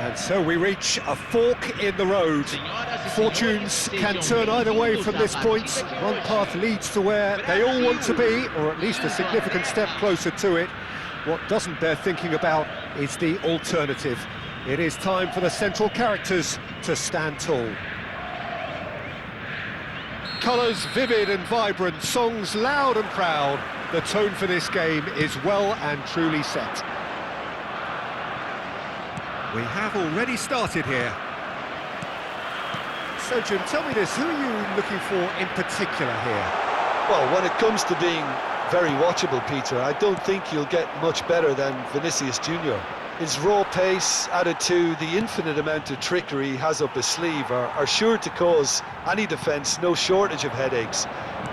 And so we reach a fork in the road. Fortunes can turn either way from this point. One path leads to where they all want to be, or at least a significant step closer to it. What doesn't bear thinking about is the alternative. It is time for the central characters to stand tall. Colours vivid and vibrant, songs loud and proud. The tone for this game is well and truly set. We have already started here. So, Jim, tell me this, who are you looking for in particular here? Well, when it comes to being very watchable, Peter, I don't think you'll get much better than Vinicius Junior. His raw pace, added to the infinite amount of trickery he has up his sleeve, are sure to cause any defence no shortage of headaches.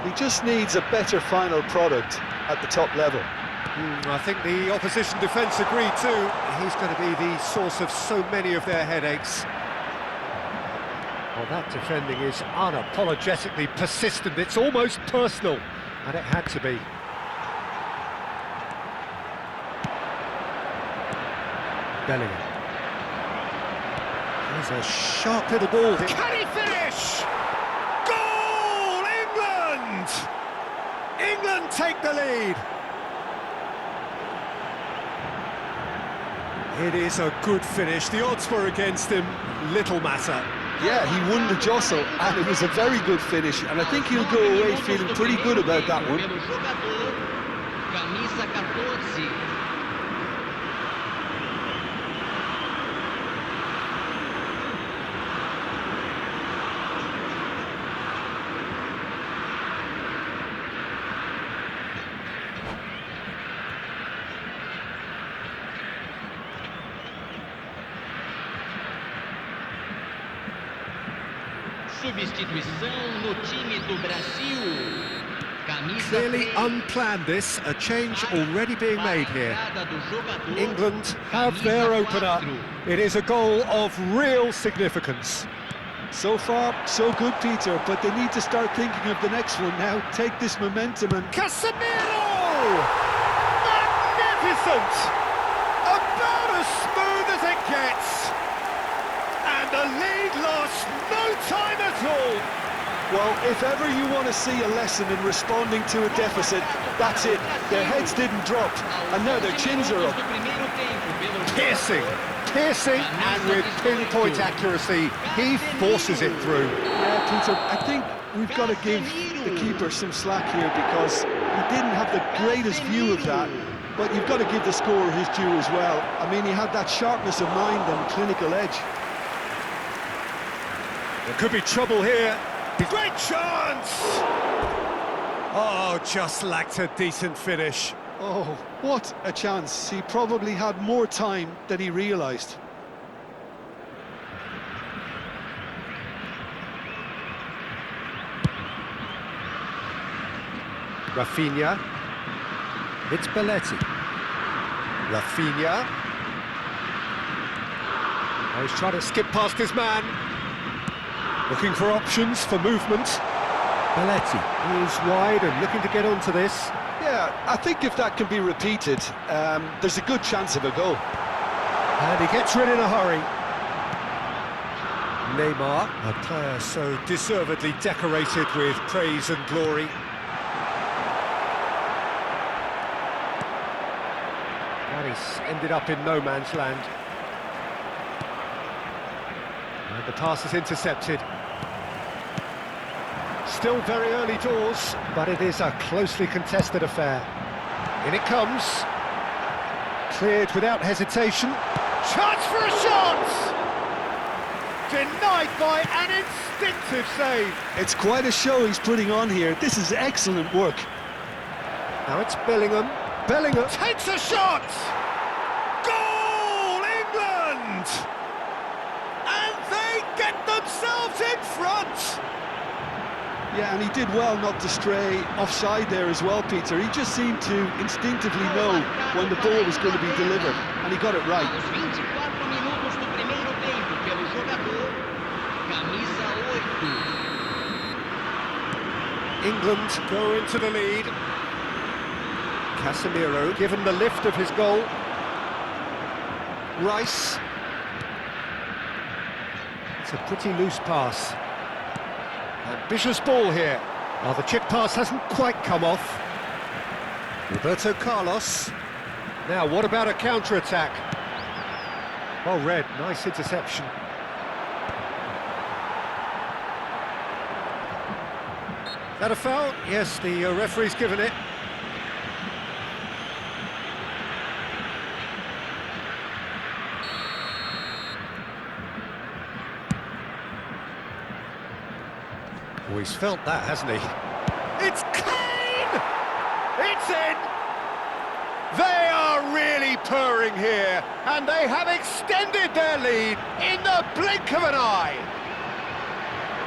He just needs a better final product at the top level. I think the opposition defence agreed too. He's going to be the source of so many of their headaches. Well, that defending is unapologetically persistent. It's almost personal, and it had to be. Bellingham. There's a sharp little ball. Can he finish? Goal! England! England take the lead. It is a good finish. The odds were against him. Little matter. Yeah, he won the jostle, and it was a very good finish, and I think he'll go away feeling pretty good about that one. Substituição no time do Brasil. Clearly unplanned this, a change already being made here. England have their opener. It is a goal of real significance. So far, so good, Peter, but they need to start thinking of the next one now. Take this momentum and... Casemiro! Magnificent! About as smooth as it gets. And the lead lost no time at all. Well, if ever you want to see a lesson in responding to a deficit, that's it. Their heads didn't drop, and now their chins are up. Piercing, and with pinpoint accuracy, he forces it through. Yeah, Peter, I think we've got to give the keeper some slack here because he didn't have the greatest view of that, but you've got to give the scorer his due as well. I mean, he had that sharpness of mind and clinical edge. There could be trouble here. Great chance! Oh, just lacked a decent finish. Oh, what a chance. He probably had more time than he realised. Rafinha. It's Belletti. Rafinha. Oh, he's trying to skip past his man. Looking for options for movement. Belletti is wide and looking to get onto this. Yeah, I think if that can be repeated, there's a good chance of a goal. And he gets rid in a hurry. Neymar, a player so deservedly decorated with praise and glory. And he's ended up in no man's land. And the pass is intercepted. Still very early doors, but it is a closely contested affair. In it comes. Cleared without hesitation. Chance for a shot! Denied by an instinctive save. It's quite a show he's putting on here. This is excellent work. Now it's Bellingham. Bellingham takes a shot! Goal, England! And they get themselves in front! Yeah, and he did well not to stray offside there as well, Peter. He just seemed to instinctively know when the ball was going to be delivered, and he got it right. England go into the lead. Casemiro given the lift of his goal. Rice. It's a pretty loose pass. Ambitious ball here. Well, the chip pass hasn't quite come off. Roberto Carlos. Now, what about a counter-attack? Well read, nice interception. Is that a foul? Yes, the referee's given it. Oh, he's felt that, hasn't he? It's Kane! It's in! They are really purring here, and they have extended their lead in the blink of an eye.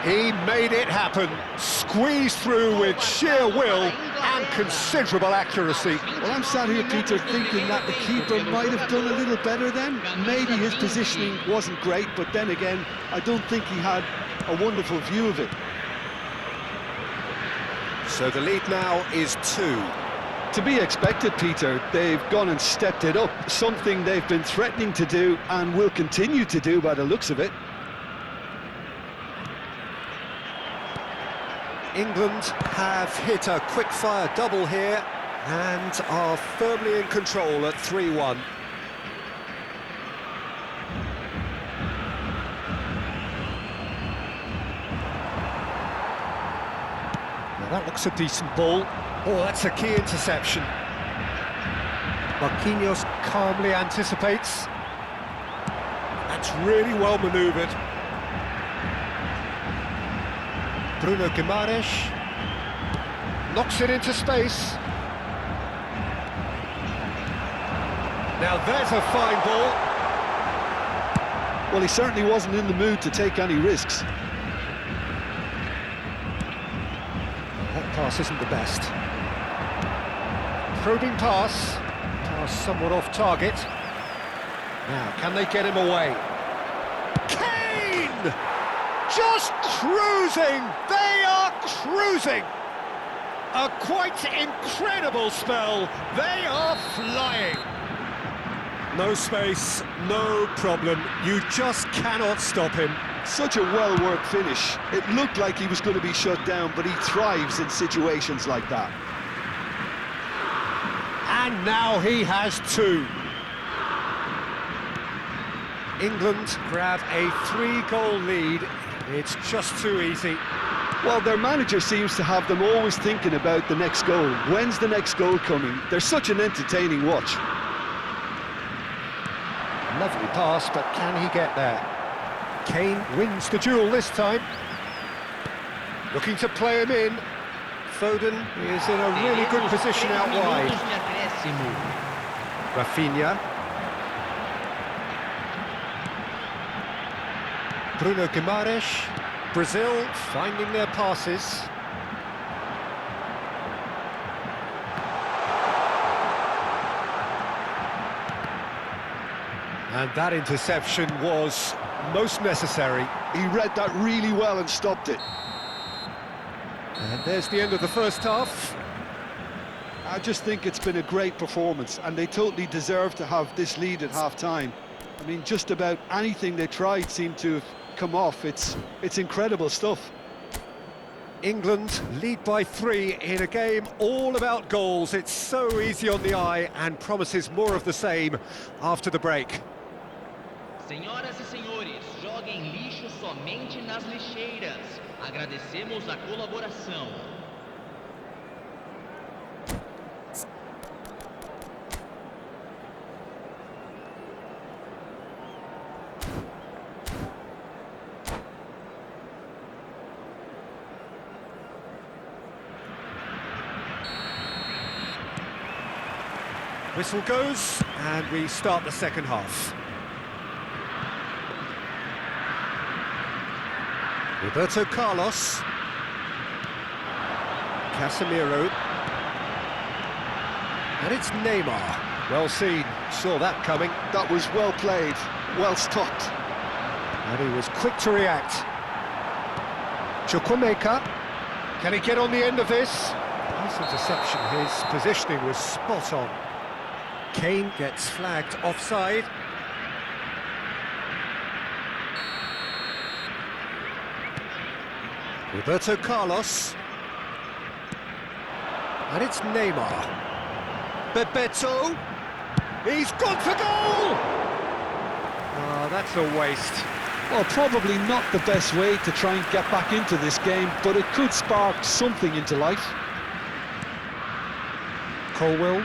He made it happen, squeezed through with sheer will and considerable accuracy. Well, I'm sat here, Peter, thinking that the keeper might have done a little better then. Maybe his positioning wasn't great, but then again, I don't think he had a wonderful view of it. So the lead now is 2. To be expected, Peter. They've gone and stepped it up, something they've been threatening to do and will continue to do by the looks of it. England have hit a quick-fire double here and are firmly in control at 3-1. Now that looks a decent ball. Oh, that's a key interception. Marquinhos calmly anticipates. That's really well manoeuvred. Bruno Guimaraes knocks it into space. Now there's a fine ball. Well, he certainly wasn't in the mood to take any risks. That pass isn't the best. Probing pass. Pass somewhat off target. Now, can they get him away? Kane! Just cruising! They are cruising! A quite incredible spell. They are flying. No space, no problem. You just cannot stop him. Such a well-worked finish. It looked like he was going to be shut down, but he thrives in situations like that. And now he has 2. England grab a 3-goal lead. It's just too easy. Well, their manager seems to have them always thinking about the next goal. When's the next goal coming? They're such an entertaining watch. Lovely pass, but can he get there? Kane wins the duel this time. Looking to play him in. Foden is in a really good position out wide. Rafinha. Bruno Guimaraes. Brazil finding their passes. And that interception was most necessary. He read that really well and stopped it. And there's the end of the first half. I just think it's been a great performance, and they totally deserve to have this lead at half-time. I mean, just about anything they tried seemed to have come off. It's incredible stuff. England lead by 3 in a game all about goals. It's so easy on the eye and promises more of the same after the break. Senhoras e senhores, joguem lixo somente nas lixeiras. Agradecemos a colaboração. Whistle goes, and we start the second half. Roberto Carlos. Casemiro. And it's Neymar. Well seen, saw that coming. That was well played, well stopped. And he was quick to react. Chukwuemeka. Can he get on the end of this? Nice interception, his positioning was spot on. Kane gets flagged offside. Roberto Carlos. And it's Neymar. Bebeto. He's gone for goal! Oh, that's a waste. Well, probably not the best way to try and get back into this game, but it could spark something into life. Colwell.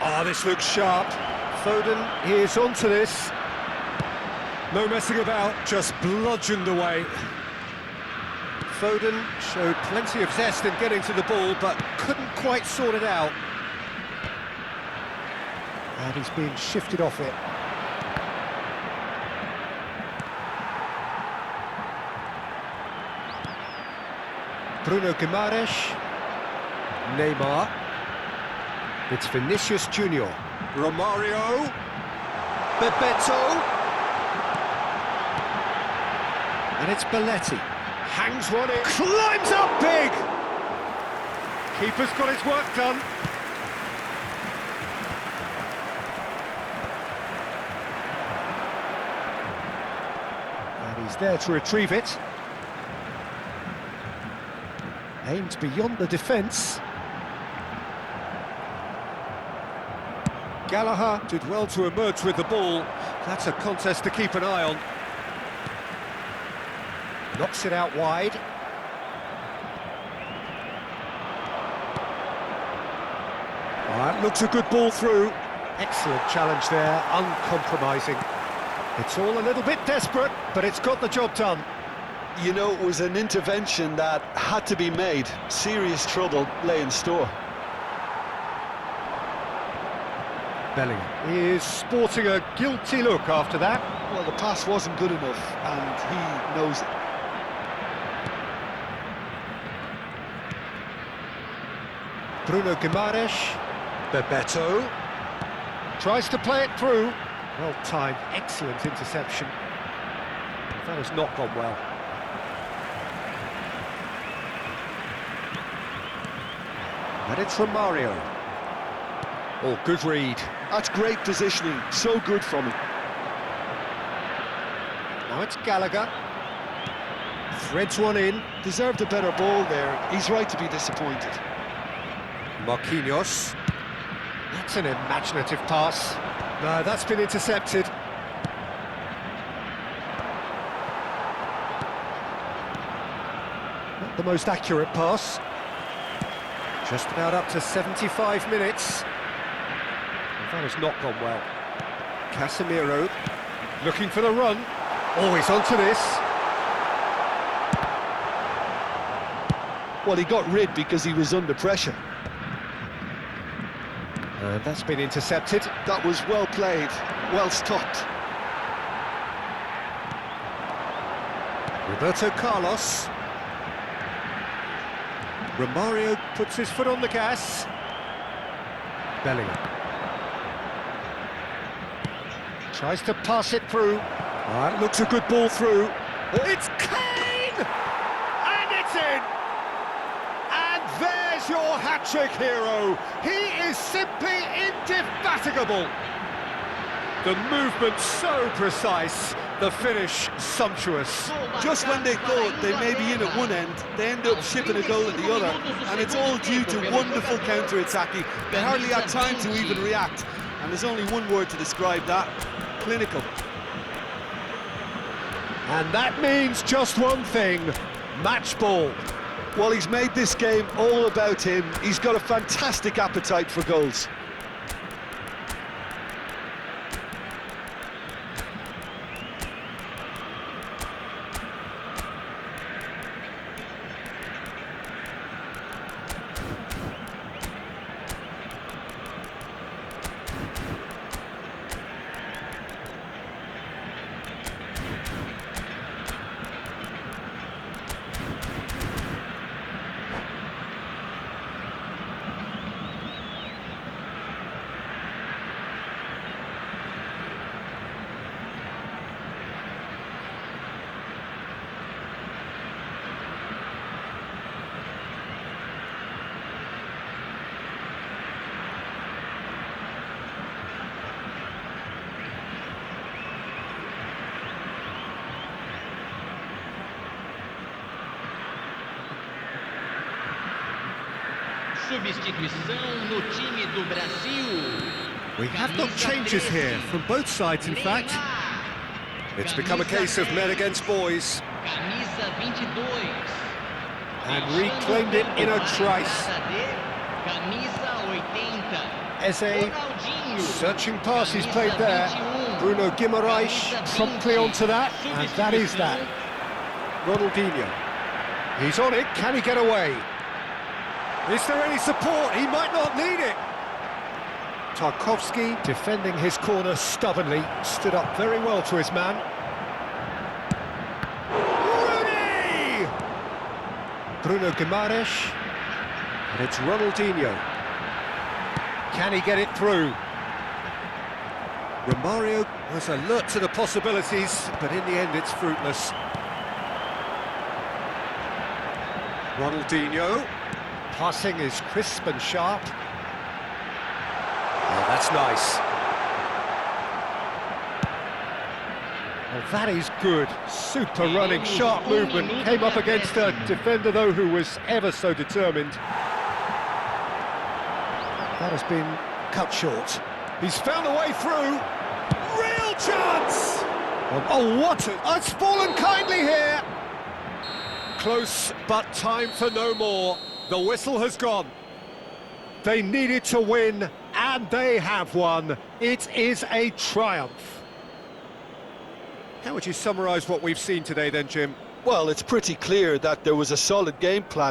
Ah, this looks sharp. Foden is onto this. No messing about, just bludgeoned away. Foden showed plenty of zest in getting to the ball, but couldn't quite sort it out. And he's being shifted off it. Bruno Guimaraes. Neymar. It's Vinicius Junior. Romario. Bebeto. And it's Belletti. Hangs one in. Climbs up big! Keeper's got his work done. And he's there to retrieve it. Aims beyond the defence. Gallagher did well to emerge with the ball. That's a contest to keep an eye on. Knocks it out wide. That looks a good ball through. Excellent challenge there, uncompromising. It's all a little bit desperate, but it's got the job done. You know, it was an intervention that had to be made. Serious trouble lay in store. Bellingham is sporting a guilty look after that. Well, the pass wasn't good enough, and he knows it. Bruno Guimaraes. Bebeto. Tries to play it through. Well timed, excellent interception. That has not gone well. And it's Romario. Oh, good read. That's great positioning, so good from him. Now it's Gallagher. Threads one in. Deserved a better ball there. He's right to be disappointed. Marquinhos. That's an imaginative pass. No, that's been intercepted. Not the most accurate pass. Just about up to 75 minutes. That has not gone well. Casemiro looking for the run. Oh, he's onto this. Well, he got rid because he was under pressure. And that's been intercepted. That was well played, well stopped. Roberto Carlos. Romario puts his foot on the gas. Bellingham. Tries to pass it through. That looks a good ball through. It's Kane! And it's in! And there's your hat-trick hero. He is simply indefatigable. The movement so precise, the finish sumptuous. Just when they thought they may be in at one end, they end up shipping a goal at the other, and it's all due to wonderful counter-attacking. They hardly had time to even react, and there's only one word to describe that: clinical. And that means just one thing: match ball. Well, he's made this game all about him. He's got a fantastic appetite for goals. substituição no time do Brasil. We have got changes here, from both sides in fact. It's become a case of men against boys. Camisa 22. And reclaimed it in a trice. Camisa 80. Eze, searching passes played there. Bruno Guimaraes promptly onto that, and that is that. Ronaldinho. He's on it, can he get away? Is there any support? He might not need it. Tarkowski defending his corner stubbornly, stood up very well to his man. Rooney! Bruno Guimaraes, and it's Ronaldinho. Can he get it through? Romario was alert to the possibilities, but in the end it's fruitless. Ronaldinho, passing is crisp and sharp. Oh, that's nice. Well, that is good. Super running, sharp movement. Came up against a defender, though, who was ever so determined. That has been cut short. He's found a way through. Real chance! Oh, what it's fallen kindly here! Close, but time for no more. The whistle has gone. They needed to win, and they have won. It is a triumph. How would you summarise what we've seen today then, Jim? Well, it's pretty clear that there was a solid game plan.